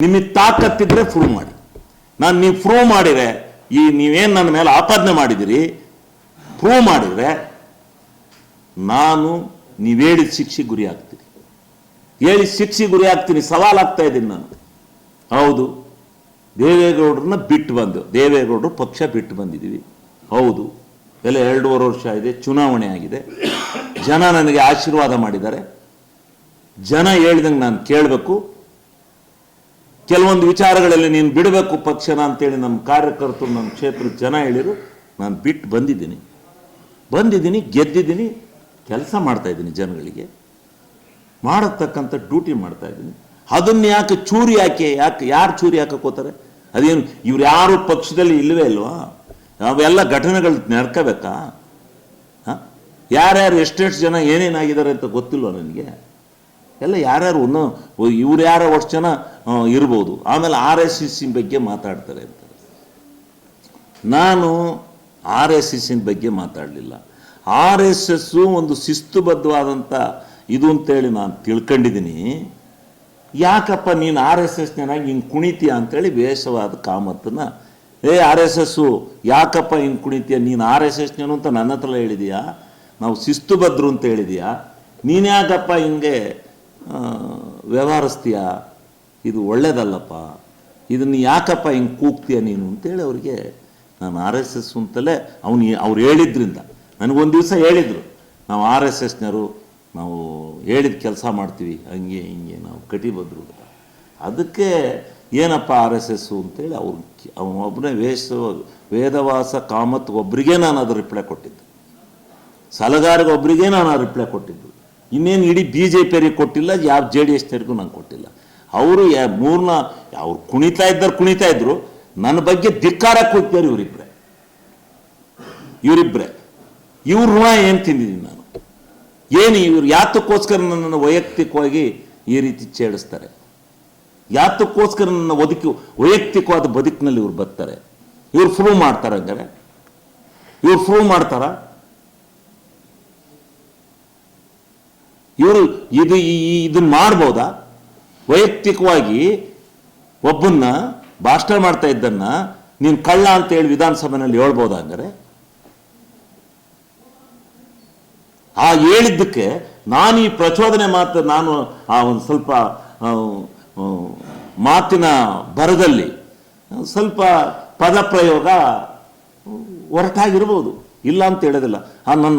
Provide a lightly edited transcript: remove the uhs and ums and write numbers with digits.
ನಿಮಗೆ ತಾಕತ್ತಿದ್ರೆ ಪ್ರೂವ್ ಮಾಡಿ. ನೀವು ಪ್ರೂವ್ ಮಾಡಿದ್ರೆ, ನೀವೇನು ನನ್ನ ಮೇಲೆ ಆಪಾದನೆ ಮಾಡಿದಿರಿ ಪ್ರೂವ್ ಮಾಡಿದ್ರೆ ನಾನು ನೀವು ಹೇಳಿದ ಶಿಕ್ಷೆಗೆ ಗುರಿ ಆಗ್ತೀನಿ. ಹೇಳಿ ಶಿಕ್ಷೆಗೆ ಗುರಿ ಆಗ್ತೀನಿ, ಸವಾಲ್ ಆಗ್ತಾ ಇದ್ದೀನಿ ನಾನು. ಹೌದು, ದೇವೇಗೌಡರನ್ನ ಬಿಟ್ಟು ಬಂದು, ದೇವೇಗೌಡರು ಪಕ್ಷ ಬಿಟ್ಟು ಬಂದಿದ್ದೀವಿ. ಹೌದು, ಎಲ್ಲ 2.5 ವರ್ಷ ಇದೆ, ಚುನಾವಣೆ ಆಗಿದೆ, ಜನ ನನಗೆ ಆಶೀರ್ವಾದ ಮಾಡಿದ್ದಾರೆ. ಜನ ಹೇಳಿದಂಗೆ ನಾನು ಕೇಳಬೇಕು. ಕೆಲವೊಂದು ವಿಚಾರಗಳಲ್ಲಿ ನೀನು ಬಿಡಬೇಕು ಪಕ್ಷನ ಅಂತೇಳಿ ನಮ್ಮ ಕಾರ್ಯಕರ್ತರು, ನಮ್ಮ ಕ್ಷೇತ್ರದ ಜನ ಹೇಳಿರು. ನಾನು ಬಿಟ್ಟು ಬಂದಿದ್ದೀನಿ, ಗೆದ್ದಿದ್ದೀನಿ, ಕೆಲಸ ಮಾಡ್ತಾ ಇದ್ದೀನಿ, ಜನಗಳಿಗೆ ಮಾಡತಕ್ಕಂಥ ಡ್ಯೂಟಿ ಮಾಡ್ತಾ ಇದ್ದೀನಿ. ಅದನ್ನ ಯಾಕೆ ಚೂರಿ ಯಾರು ಚೂರಿ ಹಾಕೋತಾರೆ? ಅದೇನು ಇವ್ರು ಯಾರು ಪಕ್ಷದಲ್ಲಿ ಇಲ್ಲವೇ ಇಲ್ವಾ? ಅವೆಲ್ಲ ಘಟನೆಗಳು ನಡ್ಕೋಬೇಕಾ? ಯಾರ್ಯಾರು ಎಷ್ಟೆಷ್ಟು ಜನ ಏನೇನಾಗಿದ್ದಾರೆ ಅಂತ ಗೊತ್ತಿಲ್ವ ನನಗೆ? ಎಲ್ಲ ಯಾರ್ಯಾರು ಇವ್ರು ಯಾರು ಅಷ್ಟು ಜನ ಇರ್ಬೋದು. ಆಮೇಲೆ RSS ಬಗ್ಗೆ ಮಾತಾಡ್ತಾರೆ ಅಂತ. ನಾನು RSS ಬಗ್ಗೆ ಮಾತಾಡಲಿಲ್ಲ. RSS ಒಂದು ಶಿಸ್ತುಬದ್ಧವಾದಂಥ ಇದು ಅಂತೇಳಿ ನಾನು ತಿಳ್ಕೊಂಡಿದ್ದೀನಿ. ಯಾಕಪ್ಪ ನೀನು RSSನಾಗಿ ಹಿಂಗೆ ಕುಣಿತೀಯ ಅಂತೇಳಿ ವೇಷವಾದ ಕಾಮತ್ತನ್ನ, RSS ಯಾಕಪ್ಪ ಹಿಂಗೆ ಕುಣಿತೀಯ, ನೀನು RSSನೇನು ಅಂತ ನನ್ನ ಹತ್ರ ಹೇಳಿದೀಯಾ? ನಾವು ಶಿಸ್ತುಬದ್ಧರು ಅಂತ ಹೇಳಿದೀಯಾ? ನೀನು ಯಾಕಪ್ಪ ಹಿಂಗೆ ವ್ಯವಹರಿಸ್ತೀಯ? ಇದು ಒಳ್ಳೇದಲ್ಲಪ್ಪ, ಇದನ್ನು ಯಾಕಪ್ಪ ಹಿಂಗೆ ಕೂಗ್ತೀಯ ನೀನು ಅಂತೇಳಿ ಅವ್ರಿಗೆ ನಾನು RSS ಅಂತಲೇ ಅವ್ರು ಹೇಳಿದ್ರಿಂದ ನನಗೊಂದು ದಿವಸ ಹೇಳಿದರು, ನಾವು RSSನವರು, ನಾವು ಹೇಳಿದ ಕೆಲಸ ಮಾಡ್ತೀವಿ, ಹಂಗೆ ಹಿಂಗೆ ನಾವು ಕಟಿಬದ್ಧರು. ಅದಕ್ಕೆ ಏನಪ್ಪ RSS ಅಂತೇಳಿ ಅವನೊಬ್ಬನೇ ವೇದವಾಸ ಕಾಮತ್ ಒಬ್ಬರಿಗೆ ನಾನು ಅದು ರಿಪ್ಲೈ ಕೊಟ್ಟಿದ್ದು, ಸಲಗಾರಿಗೊಬ್ಬರಿಗೆ ನಾನು ಆ ರಿಪ್ಲೈ ಕೊಟ್ಟಿದ್ದು. ಇನ್ನೇನು ಇಡೀ BJPಯವರಿಗೆ ಕೊಟ್ಟಿಲ್ಲ, ಯಾವ JDSನವರಿಗೂ ನಾನು ಕೊಟ್ಟಿಲ್ಲ. ಅವರು ಅವ್ರು ಕುಣಿತಾ ಇದ್ರು, ನನ್ನ ಬಗ್ಗೆ ಧಿಕ್ಕಾರ ಕೂಗ್ತಾರೆ ಇವರಿಬ್ಬರೇ. ಇವ್ರ ಋಣ ಏನು ತಿಂದಿದ್ದೀನಿ ನಾನು? ಏನು ಇವ್ರು ಯಾತಕ್ಕೋಸ್ಕರ ನನ್ನನ್ನು ವೈಯಕ್ತಿಕವಾಗಿ ಈ ರೀತಿ ಛೇಡಿಸ್ತಾರೆ? ಯಾತಕ್ಕೋಸ್ಕರ ನನ್ನ ವೈಯಕ್ತಿಕವಾದ ಬದುಕಿನಲ್ಲಿ ಇವ್ರು ಬರ್ತಾರೆ? ಇವ್ರು ಪ್ರೂವ್ ಮಾಡ್ತಾರೆ? ಹಂಗಾರೆ ಇವ್ರು ಪ್ರೂವ್ ಮಾಡ್ತಾರ? ಇವರು ಇದನ್ನ ಮಾಡ್ಬೋದಾ? ವೈಯಕ್ತಿಕವಾಗಿ ಒಬ್ಬನ್ನ ಭಾಷಣ ಮಾಡ್ತಾ ಇದ್ದನ್ನ ನೀನು ಕಳ್ಳ ಅಂತ ಹೇಳಿ ವಿಧಾನಸಭೆಯಲ್ಲಿ ಹೇಳ್ಬೋದಾ? ಹಂಗಾರೆ ಆ ಹೇಳಿದ್ದಕ್ಕೆ ನಾನು ಈ ಪ್ರಚೋದನೆ ನಾನು ಒಂದು ಸ್ವಲ್ಪ ಮಾತಿನ ಬರದಲ್ಲಿ ಸ್ವಲ್ಪ ಪದ ಪ್ರಯೋಗ ಹೊರಟಾಗಿರ್ಬೋದು, ಇಲ್ಲ ಅಂತ ಹೇಳೋದಿಲ್ಲ. ನನ್ನ